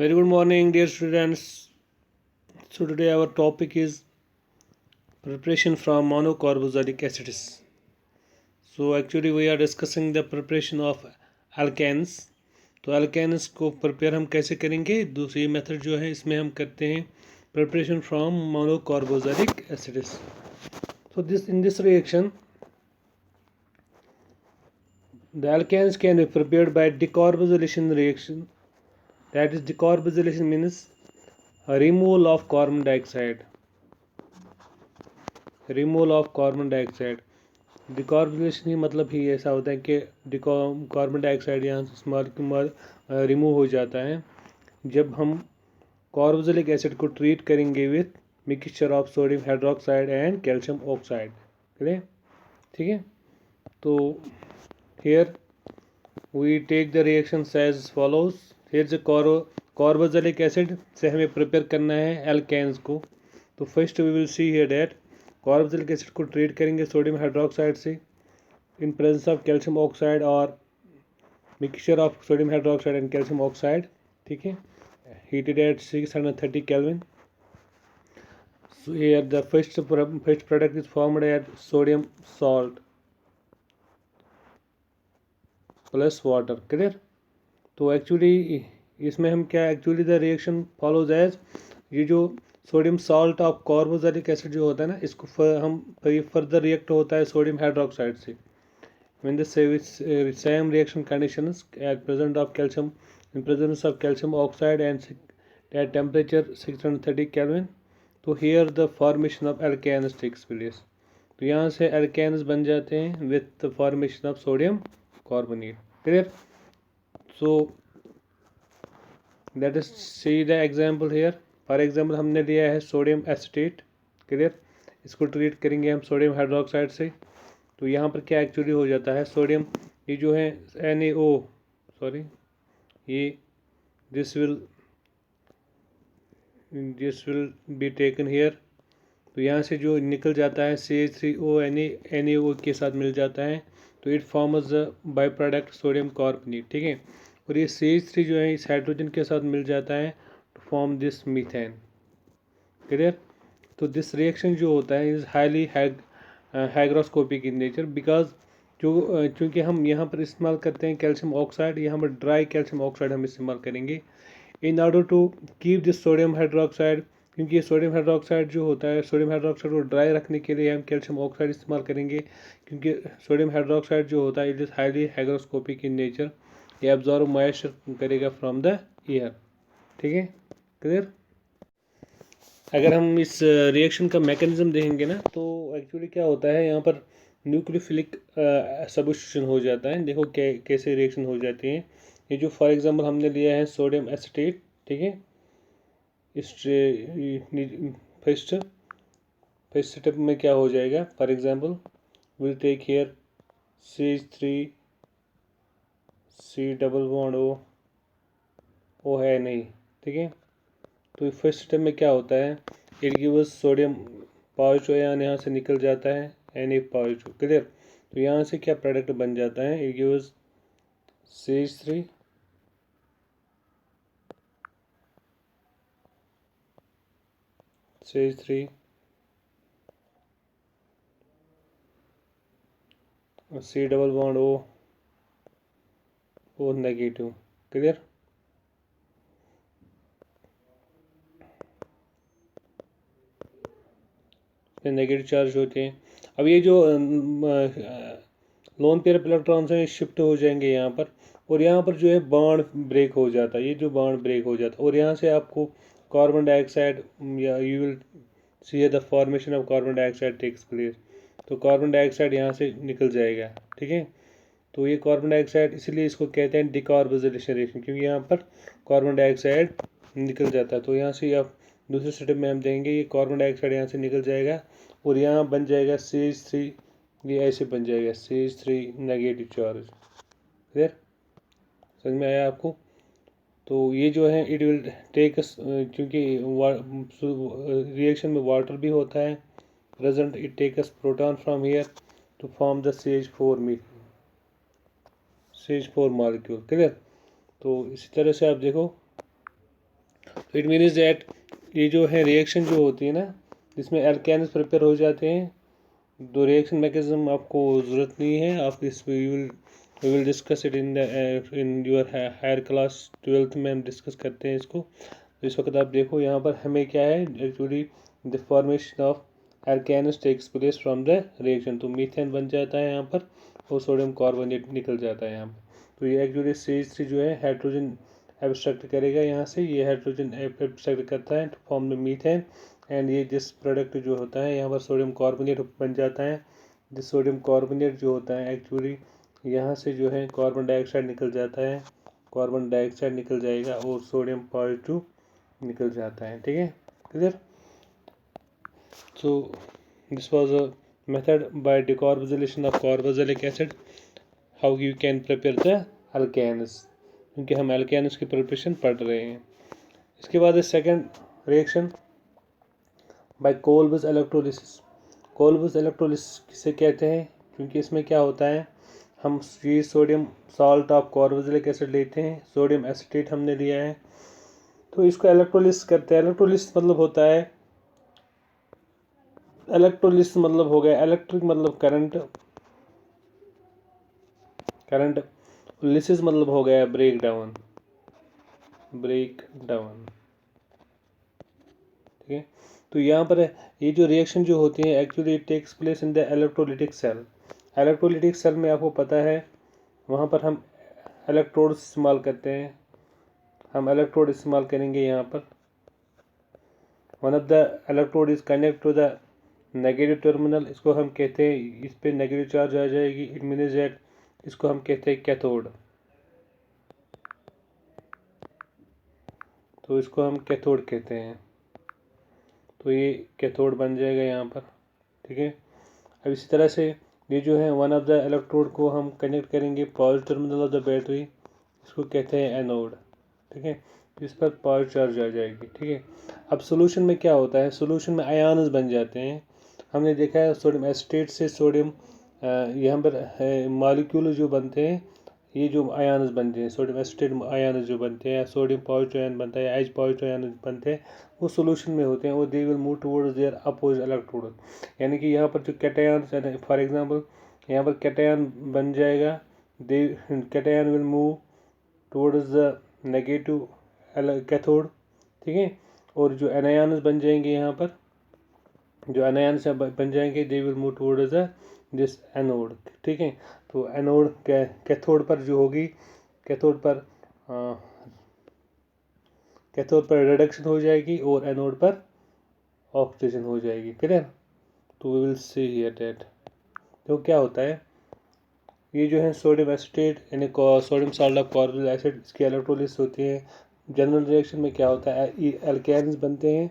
Very good morning, dear students. So today our topic is preparation from monocarboxylic acids. So actually we are discussing the preparation of alkanes. तो alkanes को prepare हम कैसे करेंगे? दूसरी method जो है इसमें हम करते हैं preparation from monocarboxylic acids. So in this reaction, the alkanes can be prepared by decarboxylation reaction. That is, decarboxylation means removal of carbon dioxide. Removal of carbon dioxide. Decarbonation ही मतलब ही ऐसा होता है कि कार्बन डाइऑक्साइड यहाँ से remove हो जाता है जब हम कार्बोक्सिलिक एसिड को ट्रीट करेंगे with mixture of sodium hydroxide and calcium oxide. ठीक है. तो here we take the reactions as follows. Here the carboxylic acid से हमें प्रिपेयर करना है एल्केन्स को. तो first we will see here that carboxylic acid को ट्रीट करेंगे सोडियम हाइड्रोक्साइड से in presence of calcium oxide और mixture of sodium hydroxide and calcium oxide. ठीक है. heated at 630 Kelvin. So here the first product is formed at sodium salt plus water. Clear? तो actually इसमें हम क्या actually the reaction follows as ये जो sodium salt of carboxylic acid जो होता है ना इसको हम फर्दर रिएक्ट होता है सोडियम हाइड्रोक्साइड से when the same reaction conditions at present of calcium in presence of calcium oxide and at temperature 630 Kelvin. तो here the formation of alkanes takes place. तो यहाँ से alkanes बन जाते हैं with the formation of sodium carbonate. Clear? So let us see the example here. For example हमने लिया है सोडियम एसिटेट. क्लियर. इसको ट्रीट करेंगे हम सोडियम हाइड्रोक्साइड से. तो यहाँ पर क्या एक्चुअली हो जाता है सोडियम ये जो है NaO सॉरी ये this will be taken here. तो यहाँ से जो निकल जाता है CH3O NaO के साथ मिल जाता है तो it forms by product sodium carbonate. ठीक है. और ये CH3 जो है इस हाइड्रोजन के साथ मिल जाता है to form this methane. Clear. तो दिस रिएक्शन जो होता है is highly hygroscopic in nature because चूँकि हम यहाँ पर इस्तेमाल करते हैं कैल्शियम ऑक्साइड. यहाँ पर ड्राई कैल्शियम ऑक्साइड हम इस्तेमाल करेंगे in order to keep this sodium hydroxide. क्योंकि ये सोडियम हाइड्रोक्साइड जो होता है सोडियम हाइड्रोक्साइड को ड्राई रखने के लिए हम कैल्शियम ऑक्साइड इस्तेमाल करेंगे क्योंकि सोडियम हाइड्रोक्साइड जो होता है it is highly hygroscopic in nature. ये एब्जॉर्ब मॉइस्चर करेगा फ्रॉम द एयर. ठीक है. क्लियर. अगर हम इस रिएक्शन का मैकेनिज्म देखेंगे ना तो एक्चुअली क्या होता है यहाँ पर न्यूक्लियोफिलिक सब्स्टिट्यूशन हो जाता है. देखो कैसे रिएक्शन हो जाती है. ये जो फॉर एग्जांपल हमने लिया है सोडियम एसिटेट. ठीक है. इस फर्स्ट स्टेप में क्या हो जाएगा. For example will take here CH3 C double bond O है नहीं. ठीक है. तो फर्स्ट स्टेप में क्या होता है it gives sodium positive ion यहाँ से निकल जाता है Na पॉजिटिव. क्लियर. तो यहाँ से क्या प्रोडक्ट बन जाता है it gives CH3 C double bond O negative. Clear. Negative charge होते हैं. अब ये जो लोन पेयर इलेक्ट्रॉन्स हैं शिफ्ट हो जाएंगे यहाँ पर और यहाँ पर जो है बॉन्ड ब्रेक हो जाता है. ये जो बॉन्ड ब्रेक हो जाता है और यहाँ से आपको कार्बन डाइऑक्साइड या you will see the formation of carbon dioxide takes place. तो कार्बन डाइऑक्साइड यहाँ से निकल जाएगा. ठीक है. तो ये कार्बन डाइऑक्साइड इसलिए इसको कहते हैं डिकार्बोक्सिलेशन रिएक्शन क्योंकि यहाँ पर कार्बन डाइऑक्साइड निकल जाता है. तो यहाँ से आप दूसरे स्टेप में हम देंगे ये कार्बन डाइऑक्साइड यहाँ से निकल जाएगा और यहाँ बन जाएगा CH3. ये ऐसे बन जाएगा CH3 नेगेटिव चार्ज. क्लियर. समझ में आया आपको. तो ये जो है इट विल टेक क्योंकि रिएक्शन में वाटर भी होता है present it takes proton from here to form the CH4 molecule. Clear. तो इसी तरह से आप देखो तो इट मीन्स दैट ये जो है रिएक्शन जो होती है ना, जिसमें एल्केन्स प्रिपेयर हो जाते हैं, दो रिएक्शन मैकेनिज्म आपको ज़रूरत नहीं है, आप इस we will discuss it in your higher class 12th में हम डिस्कस करते हैं इसको। तो इस वक्त आप देखो यहाँ पर हमें क्या है, actually the formation of alkanes takes place from the reaction. तो मीथेन बन जाता है यहाँ पर और सोडियम कार्बोनेट निकल जाता है यहाँ पर। तो ये एक्चुअली CH3 जो है हाइड्रोजन एब्स्ट्रैक्ट करेगा यहाँ से, ये हाइड्रोजन एब्स्ट्रैक्ट करता है to form the methane, and ये जिस प्रोडक्ट जो होता है यहाँ पर सोडियम कार्बोनेट बन जाता है। जिस सोडियम कार्बोनेट जो होता है एक्चुअली यहाँ से जो है कार्बन डाइऑक्साइड निकल जाता है, कार्बन डाइऑक्साइड निकल जाएगा और सोडियम पॉजिटिव निकल जाता है। ठीक है, clear. So this was a method by decarboxylation of carboxylic acid, how you can prepare the alkanes, क्योंकि हम अल्केन्स की प्रिपरेशन पढ़ रहे हैं। इसके बाद है second reaction by Kolbe's electrolysis. Kolbe's electrolysis किसे कहते हैं, क्योंकि इसमें क्या होता है, हम ये sodium salt of carboxylic acid लेते हैं, सोडियम एसिटेट हमने लिया है, तो इसको इलेक्ट्रोलिस करते हैं। इलेक्ट्रोलिस मतलब होता है, इलेक्ट्रोलिस मतलब हो गया इलेक्ट्रिक मतलब करंट, करंट, लिसिस मतलब हो गया ब्रेक डाउन, ब्रेक डाउन। ठीक है, तो यहाँ पर ये जो रिएक्शन जो होती है actually it takes place in the electrolytic cell. Electrolytic cell में आपको पता है वहाँ पर हम इलेक्ट्रोड इस्तेमाल करते हैं, हम इलेक्ट्रोड इस्तेमाल करेंगे यहाँ पर। One of the electrode is connect to the negative terminal, इसको हम कहते हैं, इस पे नेगेटिव चार्ज आ जाएगी, इट मीन्स दैट इसको हम कहते हैं कैथोड। तो इसको हम कैथोड कहते हैं, तो ये कैथोड बन जाएगा यहाँ पर। ठीक है, अब इसी तरह से ये जो है वन ऑफ द इलेक्ट्रोड को हम कनेक्ट करेंगे positive terminal of the battery, इसको कहते हैं एनोड। ठीक है, इस पर पॉजिटिव चार्ज आ जाएगी। ठीक है, अब सोल्यूशन में क्या होता है, सोल्यूशन में आयन्स बन जाते हैं। हमने देखा है सोडियम एसिटेट से सोडियम यहाँ पर मॉलिक्यूल जो बनते हैं, ये जो आयन्स बनते हैं, सोडियम एसिटेट आयन्स जो बनते हैं, सोडियम पॉजिटिव आयन बनता है, एच पॉजिटिव आयन बनते हैं, वो सोल्यूशन में होते हैं और दे will move towards their opposite electrode. यानी कि यहाँ पर जो कैटायन, फॉर एग्जांपल यहाँ पर कैटायन बन जाएगा, they cation will move towards the negative cathode. ठीक है, और जो एनायंस बन जाएंगे यहाँ पर, जो एनायंस बन जाएंगे दे will move towards this anode. ठीक है, तो एनोड कैथोड पर जो होगी, कैथोड पर कैथोड पर रिडक्शन हो जाएगी और एनोड पर ऑक्सीजन हो जाएगी। क्लियर, तो we will see here that. तो क्या होता है, ये जो है सोडियम एसिटेट यानी sodium salt of carbonyl acid, इसकी इलेक्ट्रोलिसिस होती है। जनरल रिएक्शन में क्या होता है, एल्केन्स बनते हैं,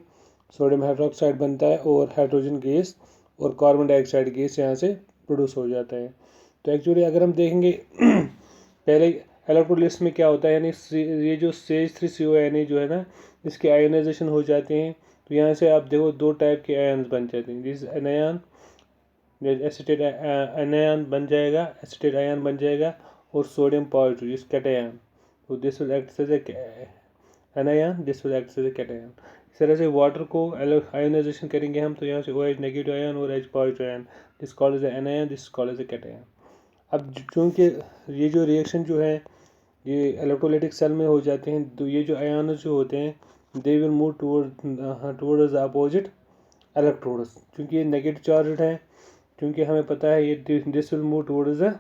सोडियम हाइड्रोक्साइड बनता है और हाइड्रोजन गैस और कार्बन डाइऑक्साइड गैस यहाँ से प्रोड्यूस हो जाता है। तो एक्चुअली अगर हम देखेंगे पहले इलेक्ट्रोलिसिस में क्या होता है, यानी ये जो CH3CONA जो है ना, इसके आयोनाइजेशन हो जाते हैं। तो यहाँ से आप देखो दो टाइप के आयन्स बन जाते हैं, जिस एनायन एसिटेट एनायन बन जाएगा, एसिटेट आयन बन जाएगा और सोडियम पॉजिटिव इस कैटायन, तो this will act as a anion, this will act as a cation. इस तरह से वाटर को आयोनाइजेशन करेंगे हम, तो यहाँ से OH नेगेटिव आयन और H positive ion, this called as anion, this called as a cation. अब चूँकि ये जो रिएक्शन जो है ये इलेक्ट्रोलाइटिक सेल में हो जाते हैं, तो ये जो आयन जो होते हैं दे will move towards the opposite electrodes, क्योंकि ये नेगेटिव चार्ज है, क्योंकि हमें पता है ये this will move towards the,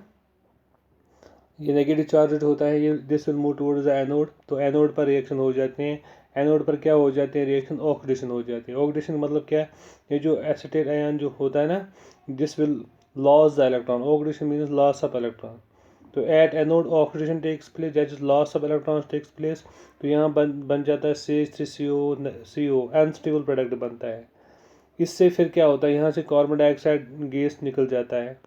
ये नेगेटिव चार्ज होता है, ये this will move towards the anode, तो एनोड पर रिएक्शन हो जाते हैं। एनोड पर क्या हो जाते हैं रिएक्शन, ऑक्सीडेशन हो जाती है। ऑक्सीडेशन मतलब क्या है, ये जो एसिटेट आयन जो होता है ना, this will loss the electron, oxidation means loss of electron. तो at anode oxidation takes place, that is loss of electrons takes place. तो यहाँ बन जाता है CH3CO अनस्टेबल प्रोडक्ट बनता है। इससे फिर क्या होता है, यहाँ से कार्बन डाइऑक्साइड गैस निकल जाता है।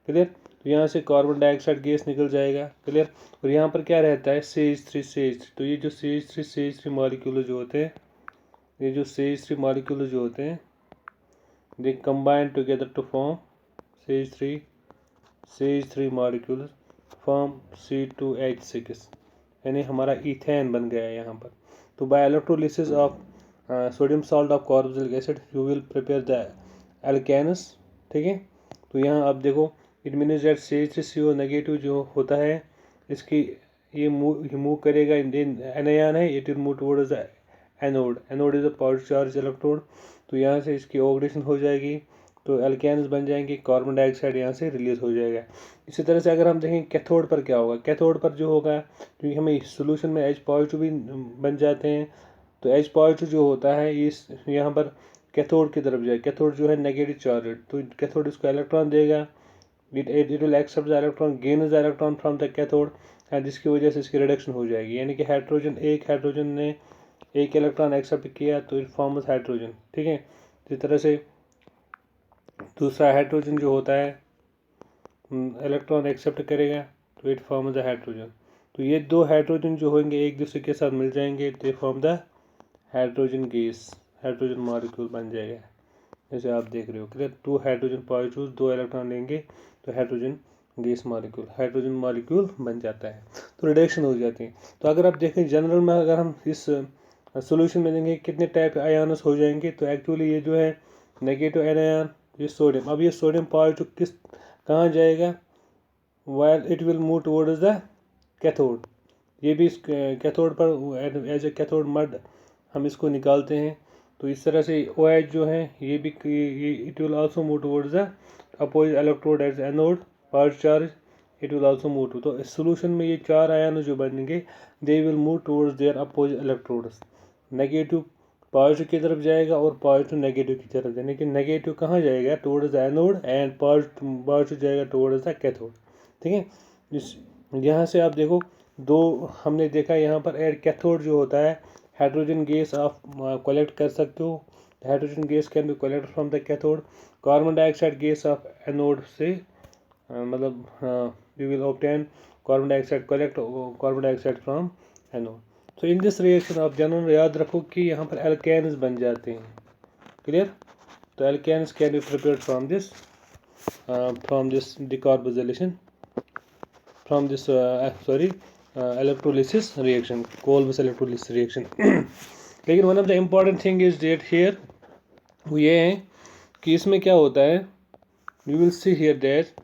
क्लियर, तो यहाँ से कार्बन डाइऑक्साइड गैस निकल जाएगा। क्लियर, और यहाँ पर क्या रहता है CH3। तो ये जो CH3 मॉलिक्यूल जो होते हैं, ये जो CH3 मॉलिक्यूल जो होते हैं they combine together to form CH3 molecule form C2H6। यानी हमारा इथेन बन गया है यहाँ पर। तो by electrolysis of sodium salt of carboxylic acid you will prepare the alkanes. ठीक है, तो यहाँ आप देखो it means that CH3CO negative जो होता है इसकी ये मूव करेगा एनायन है, it will move towards the anode. Anode is a positive charge electrode. तो यहाँ से इसकी ऑक्सीडेशन हो जाएगी तो एल्केन्स बन जाएंगे, कार्बन डाइऑक्साइड यहाँ से रिलीज हो जाएगा। इसी तरह से अगर हम देखें कैथोड पर क्या होगा, कैथोड पर जो होगा क्योंकि हमें सोल्यूशन में H पॉजिटिव भी बन जाते हैं, तो H पॉजिटिव जो होता है इस यहाँ पर कैथोड की तरफ जाए। कैथोड जो है नेगेटिव चार्ज, तो कैथोड इसको इलेक्ट्रॉन देगा, it will accept the electron, gain the electron from the cathode, and जिसकी वजह से इसकी रिडक्शन हो जाएगी। यानी कि हाइड्रोजन ने एक इलेक्ट्रॉन एक्सेप्ट किया तो इट फॉर्म्स हाइड्रोजन। ठीक है, इस तरह से दूसरा हाइड्रोजन जो होता है इलेक्ट्रॉन एक्सेप्ट करेगा तो इट फॉर्म्स द हाइड्रोजन। तो ये दो हाइड्रोजन जो होंगे एक दूसरे के साथ मिल जाएंगे तो form the hydrogen gas, hydrogen molecule बन जाएगा। जैसे आप देख रहे हो क्लियर, 2 हाइड्रोजन पॉजिटिव 2 इलेक्ट्रॉन लेंगे तो hydrogen gas molecule, hydrogen molecule बन जाता है, तो रिडक्शन हो जाती है। तो अगर आप देखें जनरल में अगर हम इस सोल्यूशन में देंगे कितने टाइप आयन्स हो जाएंगे, तो एक्चुअली ये जो है नेगेटिव आयन ये सोडियम, अब ये सोडियम पॉजिटिव किस कहाँ जाएगा, while it will move towards the cathode. ये भी इस कैथोड पर एज ए कैथोड मड हम इसको निकालते हैं। तो इस तरह से OH जो है ये भी it will also move towards the opposite electrode as anode positive charge, it will also move to. तो इस सोल्यूशन में ये 4 आयन जो बनेंगे they will move towards their opposite electrodes. Negative positive की तरफ जाएगा और पॉजिटिव नेगेटिव की तरफ, यानी कि नेगेटिव कहाँ जाएगा towards the anode and positive जाएगा टुवर्ड्स द कैथोड। ठीक है, इस यहाँ से आप देखो दो हमने देखा यहाँ पर एड कैथोड जो होता है हाइड्रोजन गैस आप कलेक्ट कर सकते हो, hydrogen gas can be collect from the cathode. Carbon dioxide gas off anode से मतलब you will obtain carbon dioxide, collect carbon dioxide from anode. तो इन दिस रिएक्शन आप जनरल याद रखो कि यहाँ पर एल्केन्स बन जाते हैं। क्लियर, तो alkanes can be prepared from this decarboxylation from this electrolysis reaction, Kolb's electrolysis reaction. लेकिन one of the important thing is that here वो ये है कि इसमें क्या होता है, you will see here that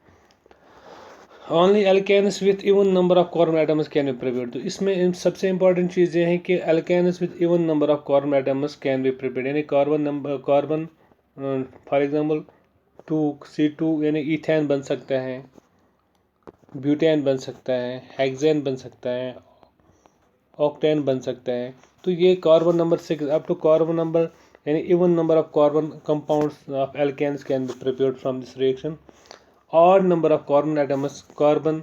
only alkanes with even number of carbon atoms can be prepared। तो इसमें सबसे important चीज़ ये है कि alkanes with even number of carbon atoms can be prepared, यानी कार्बन फॉर एग्जाम्पल 2C2 यानी ethane बन सकता है, ब्यूटेन बन सकता है, हेक्सेन बन सकता है, ऑक्टेन बन सकता है। तो ये carbon number 6 up to carbon number यानी even number of carbon compounds of alkanes can be prepared from this reaction. Odd number of carbon atoms, carbon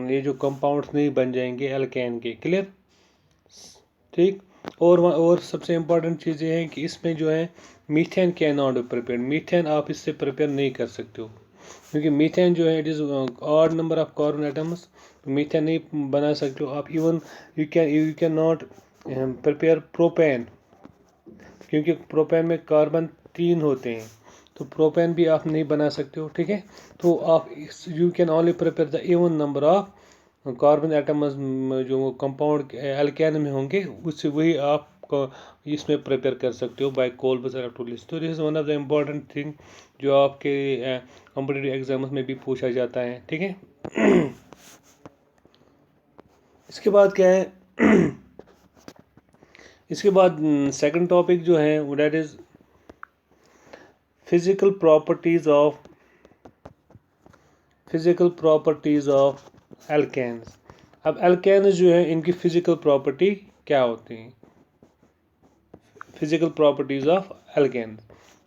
ये जो कंपाउंड्स नहीं बन जाएंगे एल्केन के। क्लियर, ठीक। और सबसे इम्पोर्टेंट चीज़ ये है कि इसमें जो है methane can not be prepared, methane आप इससे प्रिपेयर नहीं कर सकते हो क्योंकि मीथेन जो है it is odd number of carbon atoms, तो मीथेन नहीं बना सकते हो आप। Even you can not prepare propane, क्योंकि प्रोपेन में कार्बन 3 होते हैं, तो प्रोपेन भी आप नहीं बना सकते हो। ठीक है, तो आप you can only prepare the even number of carbon atoms जो कंपाउंड एल्केन में होंगे उससे वही आप इसमें प्रिपेयर कर सकते हो बाय कोल्बस इलेक्ट्रोलिसिस। तो this is one of the important thing जो आपके कॉम्पिटिटिव एग्जाम्स में भी पूछा जाता है। ठीक है, इसके बाद क्या है इसके बाद सेकंड टॉपिक जो है that is physical properties of alkanes. अब एल्केन्स जो है इनकी फिजिकल प्रॉपर्टी क्या होती है, physical properties of alkanes.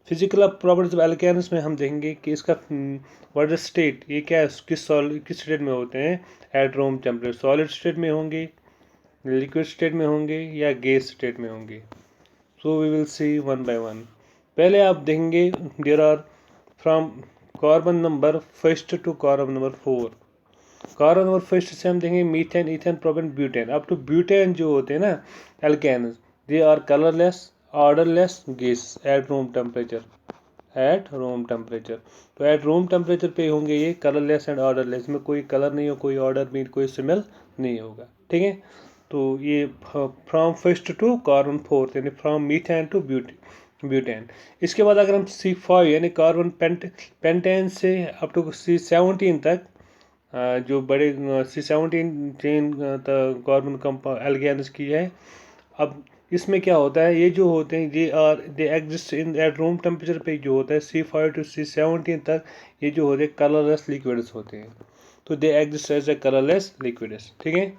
Physical properties of alkanes में हम देखेंगे कि इसका व्हाट इज स्टेट, ये क्या है, किस स्टेट में होते हैं, eight room temperature, solid state में होंगे, लिक्विड स्टेट में होंगे या गैस स्टेट में होंगे। So we will see one by one. पहले आप देखेंगे there are from carbon number first to carbon number 4। Carbon number first से हम देखेंगे methane, ethane, propane, butane. Up to butane जो होते हैं ना alkanes, they are colourless, odourless gas at room temperature, तो एट रूम टेम्परेचर पे होंगे ये कलरलेस एंड ऑर्डरलेस, में कोई कलर नहीं हो, कोई ऑर्डर भी, कोई स्मेल नहीं होगा। ठीक है, तो ये from first to carbon fourth, यानी फ्रॉम मीथेन टू ब्यूटेन। इसके बाद अगर हम C5 यानी कार्बन पेंटेन से अप टू C17 तक जो बड़े C17 chain carbon compound alkanes की है। अब इसमें क्या होता है, ये जो होते हैं they exist in eight room temperature पे जो होता है C5 टू C17 तक, ये जो होते हैं कलरलेस लिक्विड्स होते हैं। तो they exist as a colourless liquids, ठीक है।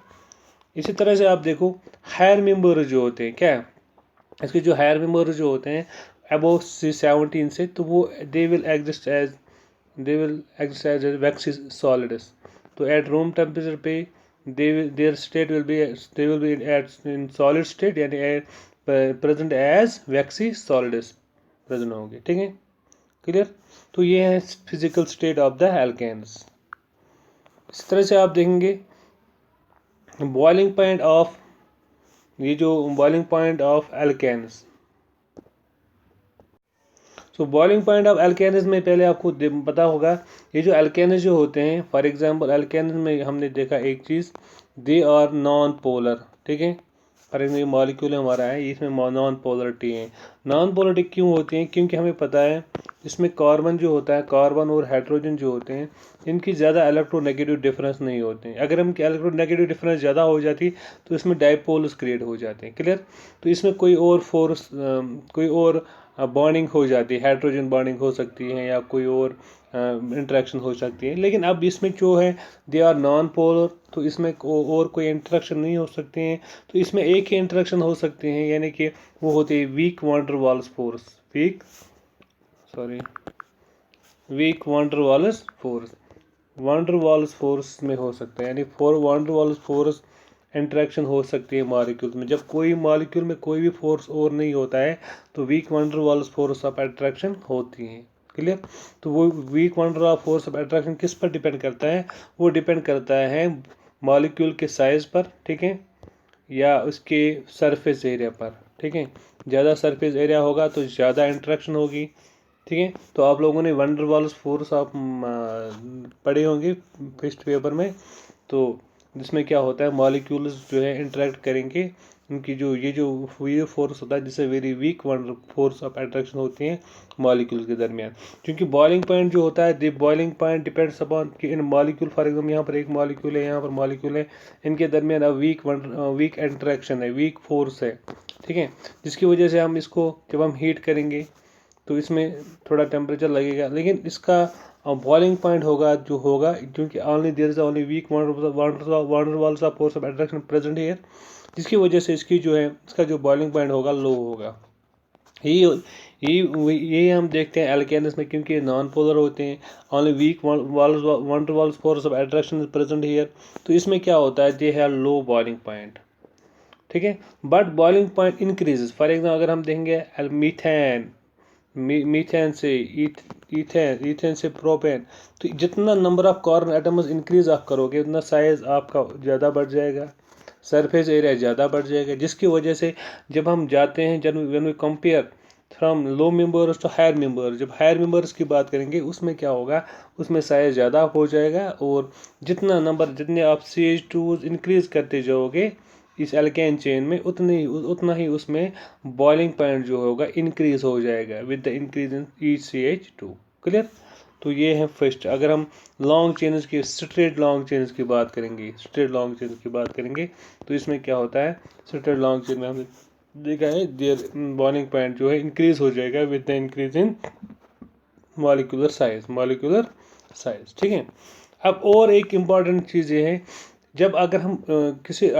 इसी तरह से आप देखो हायर मेंबर जो होते हैं, क्या इसके जो हायर मेंबर जो होते हैं अबव C17 से, तो वो they will exist as waxy solids. तो एट रूम टेम्परेचर पे their state will be in solid state, यानी present as waxy solids present होंगे, ठीक है, क्लियर। तो ये है physical state of the alkanes. इस तरह से आप देखेंगे बॉइलिंग पॉइंट ऑफ, ये जो बॉइलिंग पॉइंट ऑफ एल्केन्स। तो बॉइलिंग पॉइंट ऑफ एल्केन्स में पहले आपको पता होगा, ये जो एल्केन्स जो होते हैं, फॉर एग्जांपल एल्केन्स में हमने देखा एक चीज़, दे आर नॉन पोलर, ठीक है। फॉर एग्जाम्पल मॉलिक्यूल हमारा है, इसमें नॉन पोलरिटी है। नॉन पोलरिटी क्यों होती है? क्योंकि हमें पता है इसमें कार्बन जो होता है, कार्बन और हाइड्रोजन जो होते हैं, इनकी ज़्यादा इलेक्ट्रोनेगेटिव डिफरेंस नहीं होते हैं। अगर इनकी इलेक्ट्रोनेगेटिव डिफरेंस ज़्यादा हो जाती तो इसमें डायपोल्स क्रिएट हो जाते हैं, क्लियर। तो इसमें कोई और फोर्स, कोई और बॉन्डिंग हो जाती है, हाइड्रोजन बॉन्डिंग हो सकती है या कोई और इंटरेक्शन हो सकती है। लेकिन अब इसमें जो है दे आर नॉन पोलर, तो इसमें और कोई इंटरेक्शन नहीं हो सकते हैं। तो इसमें एक ही इंटरेक्शन हो सकते हैं, यानी कि वो होती है weak van der Waals force, weak van der Waals force में हो सकता है, यानी वांडर वाल्स फोर्स इंटरेक्शन हो सकती है मॉलिक्यूल में। जब कोई मॉलिक्यूल में कोई भी फोर्स और नहीं होता है तो weak van der Waals force of attraction होती है, क्लियर। तो वो weak van der Waals force of attraction किस पर डिपेंड करता है? वो डिपेंड करता है मॉलिक्यूल के साइज पर, ठीक है, या उसके सरफेस एरिया पर, ठीक है। ज़्यादा सरफेस एरिया होगा तो ज़्यादा इंटरेक्शन होगी, ठीक है। तो आप लोगों ने वंडर वाल्स फोर्स आप पढ़े होंगे फर्स्ट पेपर में। तो जिसमें क्या होता है, मॉलिक्यूल्स जो है इंटरेक्ट करेंगे, उनकी जो ये फोर्स होता है जिससे very weak wonder force of attraction होती है मॉलिक्यूल के दरमियान। क्योंकि बॉइलिंग पॉइंट जो होता है, the boiling point depends upon कि इन मॉलिक्यूल, फॉर एग्जाम्पल यहाँ पर एक मॉलिक्यूल है, यहाँ पर मॉलिक्यूल है, इनके दरमियान अब वीक इंटरेक्शन है, वीक फोर्स है, ठीक है। जिसकी वजह से हम इसको जब हम हीट करेंगे तो इसमें थोड़ा टेम्परेचर लगेगा, लेकिन इसका बॉइलिंग पॉइंट होगा जो होगा, क्योंकि only there is only weak van der Waals of force of attraction present here, जिसकी वजह से इसकी जो है, इसका जो बॉइलिंग पॉइंट होगा लो होगा। ये हम देखते हैं एल्केन्स में, क्योंकि नॉन पोलर होते हैं, only weak van der Waals force of attraction is present here. तो इसमें क्या होता है, they have low boiling point, ठीक है, but boiling point increases. For example अगर हम देखेंगे मीथेन से ईथेन से प्रोपेन, तो जितना number of carbon atoms increase आप करोगे उतना साइज आपका ज़्यादा बढ़ जाएगा, सरफेस एरिया ज़्यादा बढ़ जाएगा, जिसकी वजह से जब हम जाते हैं, जब when we compare from low members to higher members, जब हायर मेंबर्स की बात करेंगे उसमें क्या होगा, उसमें साइज ज़्यादा हो जाएगा, और जितने आप CH2 इंक्रीज करते जाओगे इस एल्केन चेन में, उतना ही उसमें बॉइलिंग पॉइंट जो होगा इंक्रीज हो जाएगा with the increase in CH2, clear. तो ये है फर्स्ट। अगर हम लॉन्ग चेन्स की, स्ट्रेट लॉन्ग चेन्स की बात करेंगे, तो इसमें क्या होता है, स्ट्रेट लॉन्ग चेन में हमने देखा है देयर बॉइलिंग पॉइंट जो है इंक्रीज हो जाएगा with the increase in molecular size, ठीक है। अब और एक इम्पॉर्टेंट चीज़ ये है, जब अगर हम किसी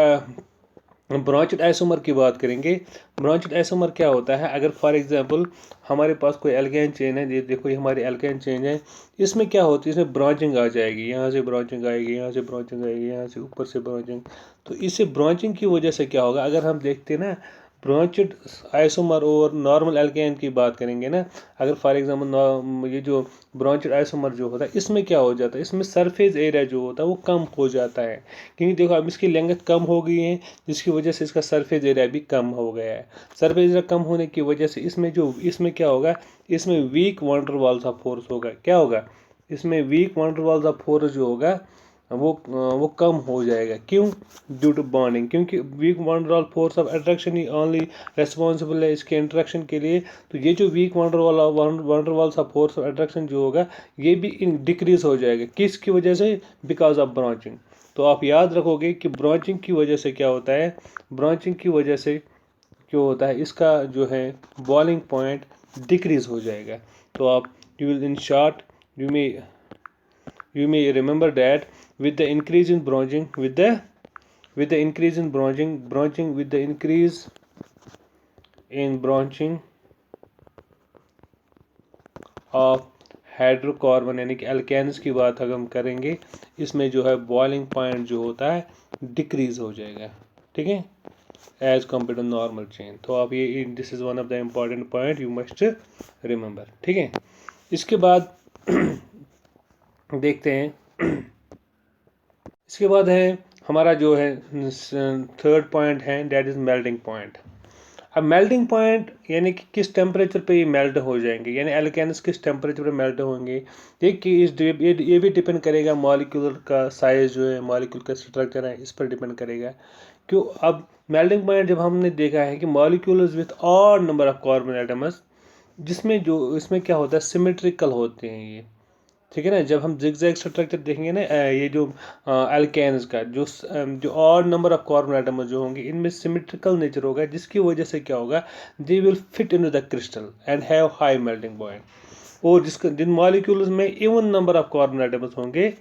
ब्रांचेड आइसोमर की बात करेंगे, ब्रांचेड आइसोमर क्या होता है, अगर फॉर एग्जांपल हमारे पास कोई एल्केन चेन है, ये देखो ये हमारी एल्केन चेन है, इसमें क्या होती है, इसमें ब्रांचिंग आ जाएगी, यहाँ से ब्रांचिंग आएगी, यहाँ से ब्रांचिंग आएगी, यहाँ से ऊपर से ब्रांचिंग। तो इससे ब्रांचिंग की वजह से क्या होगा, अगर हम देखते हैं ना ब्रांचेड आइसोमर और नॉर्मल एल्केन की बात करेंगे ना, अगर फॉर एग्जांपल ये जो ब्रांचेड आइसोमर जो होता है, इसमें क्या हो जाता है, इसमें सरफेस एरिया जो होता है वो कम हो जाता है, क्योंकि देखो अब इसकी लेंथ कम हो गई है, जिसकी वजह से इसका सरफेस एरिया भी कम हो गया है। सरफेस एरिया कम होने की वजह से इसमें क्या होगा, इसमें weak van der Waals of force होगा, क्या होगा, इसमें weak van der Waals of force जो होगा वो कम हो जाएगा। क्यों? ड्यू टू बॉन्डिंग, क्योंकि weak van der Waals force of attraction ही ओनली रेस्पॉन्सिबल है इसके इंट्रैक्शन के लिए। तो ये जो weak van der Waals force of attraction जो होगा ये भी डिक्रीज हो जाएगा। किसकी वजह से? Because of branching. तो आप याद रखोगे कि ब्रांचिंग की वजह से क्या होता है, ब्रांचिंग की वजह से क्यों होता है, इसका जो है बॉइलिंग पॉइंट डिक्रीज हो जाएगा। तो आप you will in short you may remember that with the increase in branching with the increase in branching with the increase in branching of hydrocarbon यानी कि एल्केन्स की बात अगर हम करेंगे, इसमें जो है बॉइलिंग पॉइंट जो होता है डिक्रीज हो जाएगा। ठीक है, as compare to normal chain. तो आप ये this is one of the important point you must remember. ठीक है, इसके बाद देखते हैं, इसके बाद है हमारा जो है थर्ड पॉइंट है, दैट इज मेल्टिंग पॉइंट। अब मेल्टिंग पॉइंट यानी कि किस टेम्परेचर पे ये मेल्ट हो जाएंगे, यानी एल्केन्स किस टेम्परेचर पे मेल्ट होंगे। देखिए ये भी डिपेंड करेगा मॉलिक्यूल का साइज जो है, मॉलिक्यूल का स्ट्रक्चर है, इस पर डिपेंड करेगा। क्यों? अब मेल्टिंग पॉइंट जब हमने देखा है कि molecules with odd number of carbon atoms, जिसमें जो इसमें क्या होता है सिमेट्रिकल होते हैं ये। ठीक है ना, जब हम जिगजैग स्ट्रक्चर देखेंगे ना, ये जो एल्केन्स का जो odd number of carbon atoms जो होंगे इनमें सिमेट्रिकल नेचर होगा, जिसकी वजह से क्या होगा, they will fit into the crystal and have high melting point. और जिन मॉलिक्यूल्स में even number of carbon atoms होंगे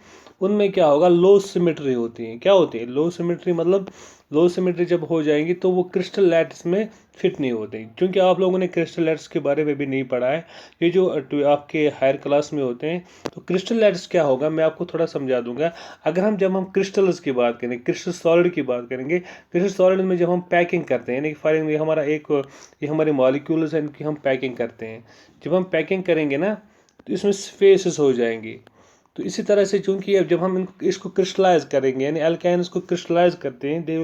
उनमें क्या होगा, लो सिमेट्री होती है। क्या होती है लो सिमेट्री? मतलब लो सिमेट्री जब हो जाएंगी तो वो क्रिस्टल लैटिस में फिट नहीं होते, क्योंकि आप लोगों ने क्रिस्टल लैटिस के बारे में भी नहीं पढ़ा है। ये जो आपके हायर क्लास में होते हैं, तो क्रिस्टल लैटिस क्या होगा मैं आपको थोड़ा समझा दूंगा। अगर जब हम क्रिस्टल्स की बात करें, क्रिस्टल सॉलिड की बात करेंगे, क्रिस्टल सॉलिड में जब हम पैकिंग करते हैं, यानी फॉर एग्जाम्पल ये हमारे मॉलिक्यूल्स हैं, इनकी हम पैकिंग करते हैं। जब हम पैकिंग करेंगे ना तो इसमें स्पेसेस हो जाएंगी। तो इसी तरह से चूंकि अब जब हम इसको क्रिस्टलाइज करेंगे, यानी अल्काइंस को क्रिस्टलाइज करते हैं, they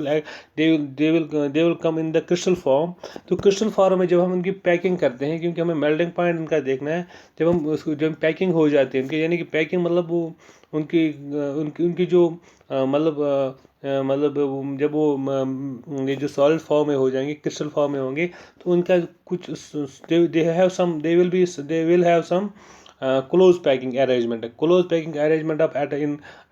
will come in the crystal form. तो क्रिस्टल फॉर्म में जब हम उनकी पैकिंग करते हैं, क्योंकि हमें मेल्टिंग पॉइंट इनका देखना है, जब पैकिंग हो जाती है उनकी, यानी कि पैकिंग मतलब वो उनकी जो जब वो ये जो सॉलिड फॉर्म में हो जाएंगे, क्रिस्टल फॉर्म में होंगे, तो उनका कुछ they will have some close packing arrangement है। Close packing arrangement of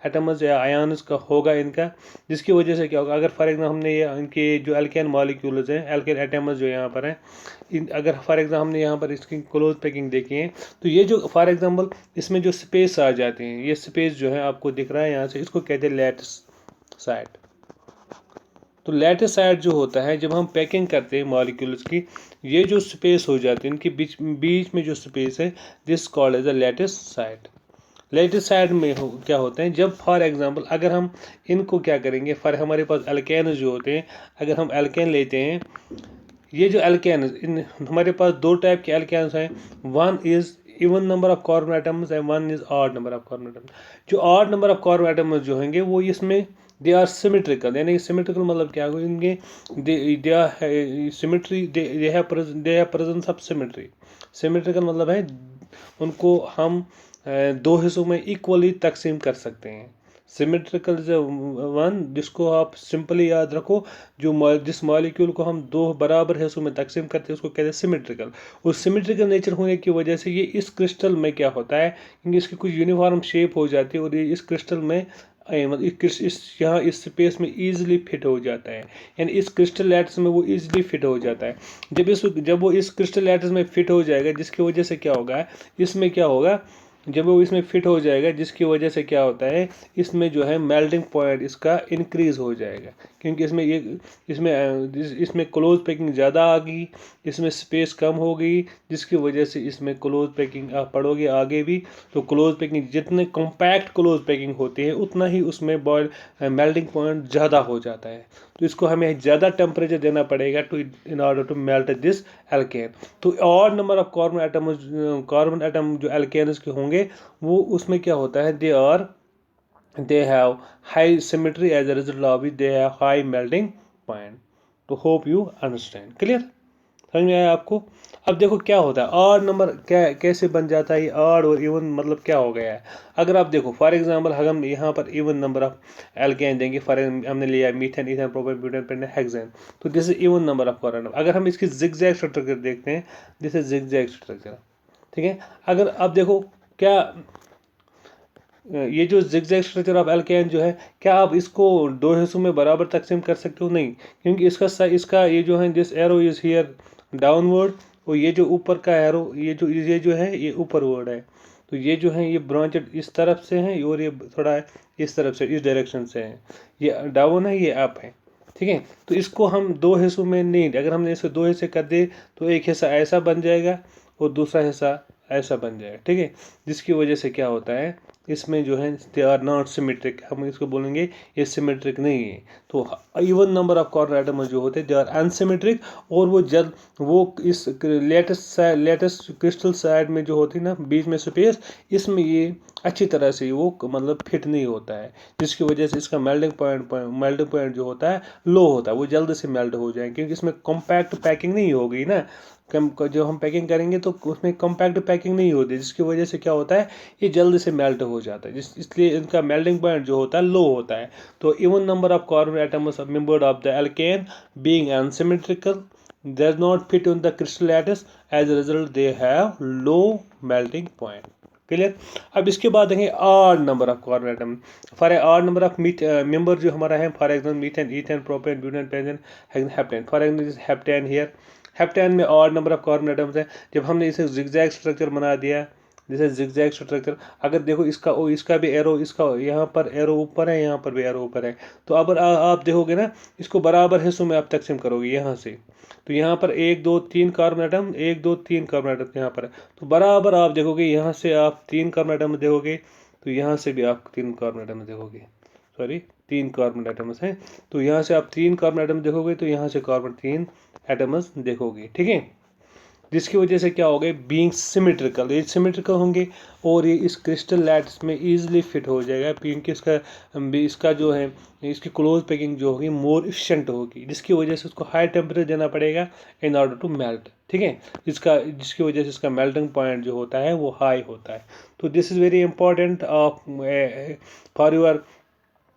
atoms या आयन्स का होगा इनका, जिसकी वजह से क्या होगा, अगर फॉर एग्जाम्पल हमने ये इनके जो एल्केन मॉलिक्यूल्स हैं, एल्केन एटम्स जो यहाँ पर हैं, अगर फॉर एग्जाम्पल हमने यहाँ पर इसकी क्लोज पैकिंग देखी है, तो ये जो फॉर एग्जाम्पल इसमें जो स्पेस आ जाते हैं, ये स्पेस जो है आपको दिख रहा है यहाँ से, इसको कहते हैं लैटिस साइड। तो लैटिस साइड जो होता है, जब हम पैकिंग करते हैं मॉलिक्यूल्स की, ये जो स्पेस हो जाती है इनके बीच में जो स्पेस है, this called as a lattice side. Lattice side में क्या होते हैं, जब फॉर एग्जांपल अगर हम इनको क्या करेंगे, फॉर हमारे पास एल्केन जो होते हैं, अगर हम एल्केन लेते हैं, ये जो एल्केन हमारे पास दो टाइप के एल्केन्स हैं, one is even number of carbon atoms and one is odd number of carbon atoms. जो odd number of carbon atoms जो होंगे वो इसमें दे आर सिमेट्रिकल, यानी सिमेट्रिकल मतलब क्या होगा, इनके they are symmetry, they have presence of symmetry. Symmetrical मतलब है उनको हम दो हिस्सों में इक्वली तकसीम कर सकते हैं। सिमेट्रिकल वन, जिसको आप सिंपली याद रखो, जिस मॉलिक्यूल को हम दो बराबर हिस्सों में तकसीम करते हैं उसको कहते हैं सिमेट्रिकल। उस सिमेट्रिकल नेचर होने की वजह से ये इस क्रिस्टल में क्या होता है, क्योंकि इसकी कुछ यूनिफॉर्म शेप हो जाती है और ये इस क्रिस्टल में यहाँ इस स्पेस में ईजिली फिट हो जाता है, यानी इस क्रिस्टल लैटिस में वो ईजिली फिट हो जाता है। जब वो इस क्रिस्टल लैटिस में फिट हो जाएगा, जिसकी वजह से क्या होगा, इसमें क्या होगा, जब वो इसमें फिट हो जाएगा, जिसकी वजह से क्या होता है, इसमें जो है मेल्टिंग पॉइंट इसका इंक्रीज हो जाएगा, क्योंकि इसमें क्लोज पैकिंग ज़्यादा आ गई, इसमें स्पेस कम हो गई, जिसकी वजह से इसमें क्लोज पैकिंग आप पढ़ोगे आगे भी, तो क्लोज पैकिंग जितने कॉम्पैक्ट क्लोज पैकिंग होती है उतना ही उसमें मेल्टिंग पॉइंट ज़्यादा हो जाता है। तो इसको हमें ज़्यादा टेम्परेचर देना पड़ेगा in order to melt this alkane. तो odd number of carbon atom जो एल्केन्स के होंगे वो उसमें क्या होता है, they have high symmetry, as a result of which they have high melting point. To hope you understand. Clear? समझ में आया आपको? अब देखो क्या होता है, ऑड नंबर क्या कैसे बन जाता है, ऑड और इवन मतलब क्या हो गया है। अगर आप देखो फॉर एग्जांपल हम यहाँ पर इवन नंबर ऑफ एल्केन देंगे, फॉर हमने लिया methane, ethane, propane, butane, pentane, hexane, तो this is even number of corner. अगर हम इसकी जिगजैग स्ट्रक्चर देखते हैं, दिस इज जिगजैग स्ट्रक्चर, ठीक है। अगर आप देखो क्या ये जो जिगजैग स्ट्रक्चर ऑफ एल्केन जो है, क्या आप इसको दो हिस्सों में बराबर तकसीम कर सकते हो? नहीं, क्योंकि इसका ये जो है this arrow is here downward, और ये जो ऊपर का एरो ये जो है ये ऊपरवर्ड है। तो ये जो है ये ब्रांचेड इस तरफ से है और ये थोड़ा इस तरफ से, इस डायरेक्शन से है, ये डाउन है ये अप है, ठीक है। तो इसको हम दो हिस्सों में नहीं, अगर हमने इसे दो हिस्से कर दिए तो एक हिस्सा ऐसा बन जाएगा और दूसरा हिस्सा ऐसा बन जाएगा, ठीक है। जिसकी वजह से क्या होता है, इसमें जो है दे आर नॉट सिमेट्रिक, हम इसको बोलेंगे ये सिमेट्रिक नहीं है। तो even number of corner atoms जो होते हैं दे आर अनसिमेट्रिक, और वो इस लेटेस्ट क्रिस्टल साइड में जो होती है ना बीच में स्पेस, इसमें ये अच्छी तरह से वो मतलब फिट नहीं होता है, जिसकी वजह से इसका मेल्टिंग पॉइंट जो होता है लो होता है, वो जल्द से मेल्ट हो जाए, क्योंकि इसमें कॉम्पैक्ट पैकिंग नहीं होगी ना। जो हम पैकिंग करेंगे तो उसमें कॉम्पैक्ट पैकिंग नहीं होती, जिसकी वजह से क्या होता है ये जल्द से मेल्ट हो जाता है, इसलिए इनका मेल्टिंग पॉइंट जो होता है लो होता है। तो even number of carbon atoms membered of the alkene being unsymmetrical does not fit on the crystal lattice, as a result they have low melting point। Clear. अब इसके बाद देखेंगे odd number of carbon atom, for odd number of member जो हमारा है, for example methane, ethane, propane, butane, pentane, heptane. For example heptane here, heptane में odd number of carbon atoms है। जब हमने इसे जिगजैग स्ट्रक्चर बना दिया, जैसे जिगजैग स्ट्रक्चर, अगर देखो इसका भी एरो, इसका यहाँ पर एरो ऊपर है, यहाँ पर भी एरो ऊपर है, तो अब आप देखोगे ना, इसको बराबर हिस्सों में आप तकसीम करोगे यहाँ से, तो यहाँ पर 1 2 3 कार्बन एटम, 1 2 3 कार्बन एटम यहाँ पर है, तो बराबर आप देखोगे यहाँ से आप 3 कार्बन एटम देखोगे, तो यहाँ से भी आप 3 कार्बन एटम देखोगे, सॉरी 3 कार्बन एटम्स हैं, तो यहाँ से आप 3 कार्बन एटम देखोगे, तो यहाँ से कार्बन 3 एटम्स देखोगे, ठीक है। जिसकी वजह से क्या हो गए, बीइंग सिमेट्रिकल, ये सिमेट्रिकल होंगे और ये इस क्रिस्टल लैट्स में इजीली फिट हो जाएगा, क्योंकि इसका जो है इसकी क्लोज पैकिंग जो होगी मोर इफिशिएंट होगी, जिसकी वजह से उसको हाई टेम्परेचर देना पड़ेगा इन ऑर्डर टू मेल्ट, ठीक है। जिसकी वजह से इसका मेल्टिंग पॉइंट जो होता है वो हाई होता है। तो this is very important for your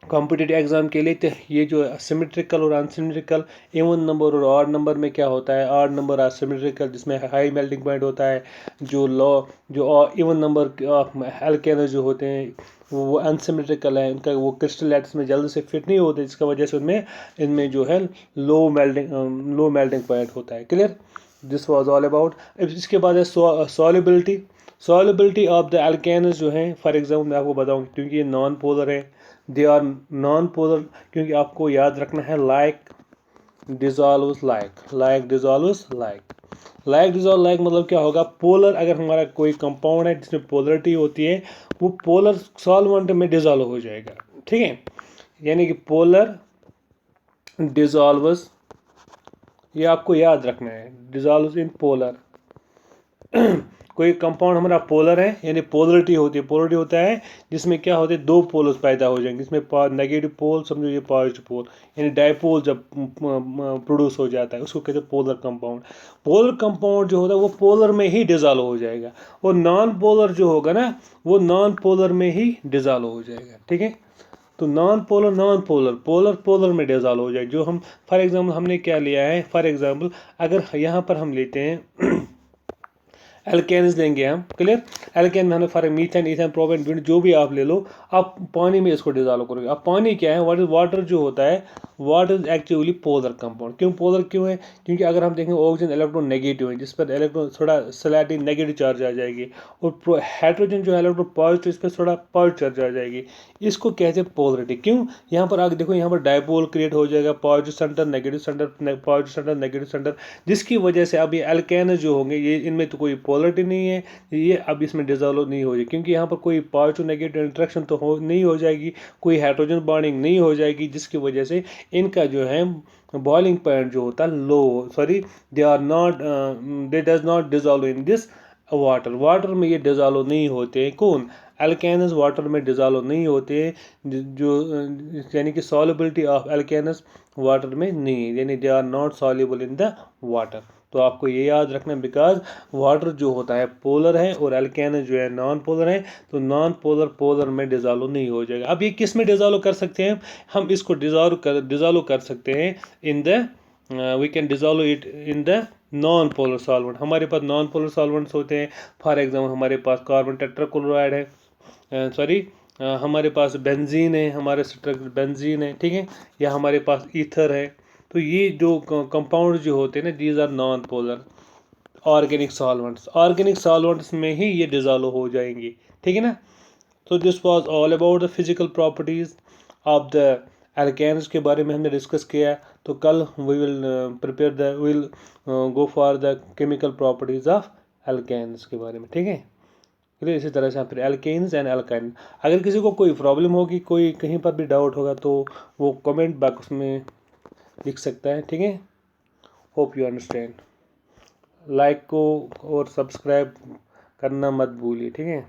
competitive exam के लिए। तो ये जो सिमेट्रिकल और अनसिमेट्रिकल, इवन नंबर और ऑड नंबर में क्या होता है, ऑड नंबर आर सिमेट्रिकल जिसमें हाई मेल्टिंग पॉइंट होता है, जो इवन नंबर एल्केन जो होते हैं वो अनसिमेट्रिकल है, इनका वो क्रिस्टल लैट्स में जल्द से फिट नहीं होते, जिसकी वजह से इनमें जो है लो मेल्टिंग पॉइंट होता है। Clear, this was all about. इसके बाद है सॉल्युबिलिटी ऑफ द एल्केन्स जो हैं, फॉर एग्जाम्पल मैं आपको बताऊँ, क्योंकि ये नॉन पोलर है, दे आर नॉन पोलर, क्योंकि आपको याद रखना है लाइक डिजॉल्व्स लाइक मतलब क्या होगा, पोलर अगर हमारा कोई कंपाउंड है जिसमें पोलरिटी होती है, वो पोलर सॉल्वेंट में डिजॉल्व हो जाएगा, ठीक है। यानी कि पोलर डिजॉल्व्स, ये आपको याद रखना है, डिजॉल्व्स इन पोलर। कोई कंपाउंड हमारा पोलर है, यानी पोलरिटी होता है जिसमें क्या होते हैं, दो पोल्स पैदा हो जाएंगे, इसमें नेगेटिव पोल समझो, ये पॉजिटिव पोल, यानी डाइपोल जब प्रोड्यूस हो जाता है उसको कहते हैं पोलर कंपाउंड जो होता है वो पोलर में ही डिजॉल्व हो जाएगा, और नॉन पोलर जो होगा ना वो नॉन पोलर में ही डिजॉल्व हो जाएगा, ठीक है। तो नॉन पोलर में डिजॉल्व हो जाएगा। जो हम फॉर एग्जाम्पल हमने क्या लिया है, फॉर एग्जाम्पल अगर यहाँ पर हम लेते हैं एल्केन्स लेंगे हम, क्लियर। एल्केन में हमने for methane, ethane, propane, butane जो भी आप ले लो, आप पानी में इसको डिजॉल्व करोगे। अब पानी क्या है, वाटर जो होता है, water is actually polar compound. Polar क्यों है, क्योंकि अगर हम देखें ऑक्सीजन इलेक्ट्रॉन नेगेटिव है, जिस पर इलेक्ट्रॉन थोड़ा स्लाइटली नेगेटिव चार्ज आ जाएगी, और हाइड्रोजन जो है इलेक्ट्रॉन पॉजिटिव, इस पर थोड़ा पॉजिटिव चार्ज आ जाएगी, इसको कहते हैं पोलरिटी। क्यों, यहाँ पर आगे देखो, यहाँ पर डायपोल क्रिएट हो जाएगा, पॉजिटिव सेंटर नेगेटिव सेंटर, जिसकी वजह से अब ये एल्केन जो होंगे ये इनमें तो कोई पोलरिटी नहीं है, ये अब इसमें डिजॉल्व नहीं हो जाएगी, क्योंकि यहाँ पर कोई पॉजिटिव नेगेटिव इंट्रैक्शन तो नहीं हो जाएगी, कोई हाइड्रोजन बॉन्डिंग नहीं हो जाएगी, जिसकी वजह से इनका जो है बॉइलिंग पॉइंट जो होता है low, sorry they does not dissolve in this water में ये डिजॉल्व नहीं होते हैं। कौन, अल्केनस वाटर में डिज़ोल्व नहीं होते, जो यानी कि सॉल्युबिलिटी ऑफ अल्केनस वाटर में नहीं है, यानी they are not soluble in the water. तो आपको ये याद रखना, बिकॉज वाटर जो होता है पोलर है और अल्केनस जो है नॉन पोलर है, तो नॉन पोलर पोलर में डिज़ोल्व नहीं हो जाएगा। अब ये किस में डिज़ोल्व कर सकते हैं? हम इसको डिज़ोल्व कर सकते हैं in the we can dissolve it in the non polar solvent. हमारे पास नॉन पोलर सॉल्वेंट्स होते हैं, फॉर एग्जाम्पल हमारे पास कार्बन टेट्राक्लोराइड है, सॉरी हमारे पास बेंजीन है, हमारे बेंजीन है, ठीक है, या हमारे पास ईथर है। तो ये जो कंपाउंड जो होते हैं ना, these are non polar organic solvents में ही ये डिज़ोल्व हो जाएंगी, ठीक है ना। तो this was all about the physical properties of the alkanes के बारे में हमने डिस्कस किया। तो कल we will go for the chemical properties of alkanes के बारे में, ठीक है। चलिए इसी तरह से फिर एल्केन्स एंड एल्काइन, अगर किसी को कोई प्रॉब्लम होगी, कोई कहीं पर भी डाउट होगा, तो वो कमेंट बॉक्स में लिख सकता है, ठीक है। Hope you understand. लाइक को और सब्सक्राइब करना मत भूलिए, ठीक है।